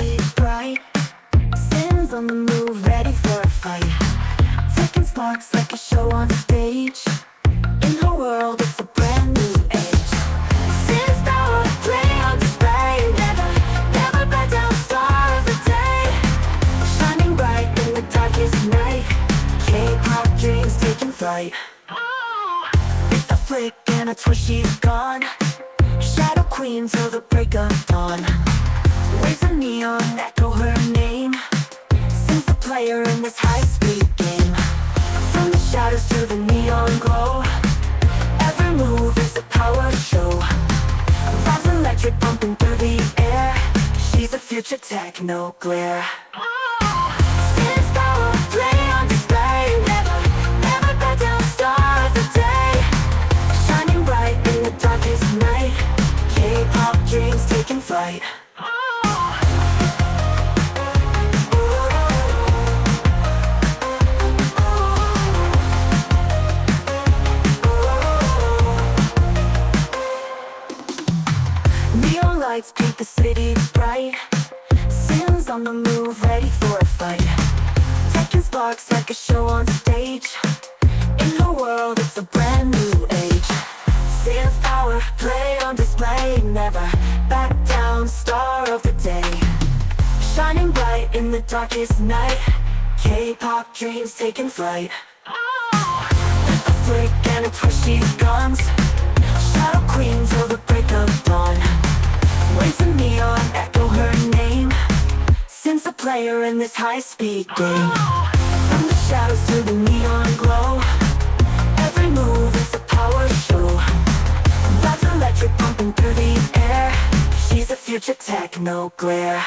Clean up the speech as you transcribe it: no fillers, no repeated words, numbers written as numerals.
city bright. Sins on the move, ready for a fight. Taking sparks like a show on stage. In her world, it's a brand new age. Sin's power, play on display. Never, never back down, star of the day. Shining bright in the darkest night. K-pop dreams taking flight. With a flick and a twist, she's gone. Shadow queen till the break of dawn. Waves of neon echo her name. Sings the player in this high-speed game. From the shadows to the neon glow, every move is a power show. Vibes electric bumping through the air. She's a future techno glare. Sin's power, play on display. Never, never back down, star of the day. Shining bright in the darkest night. K-pop dreams taking flight. Neon lights paint the city bright. Sin's on the move, ready for a fight. Taking sparks like a show on stage. In her world, it's a brand new age. Sin's power, play on display. Never back down, star of the day. Shining bright in the darkest night. K-pop dreams taking flight. A flick and a twist, she's gone. Shadow queen till the break of dawn. Waves of neon echo her name. Since a player in this high-speed game. From the shadows to the neon glow, every move is a power show. Vibes electric pumping through the air. She's a future techno glare.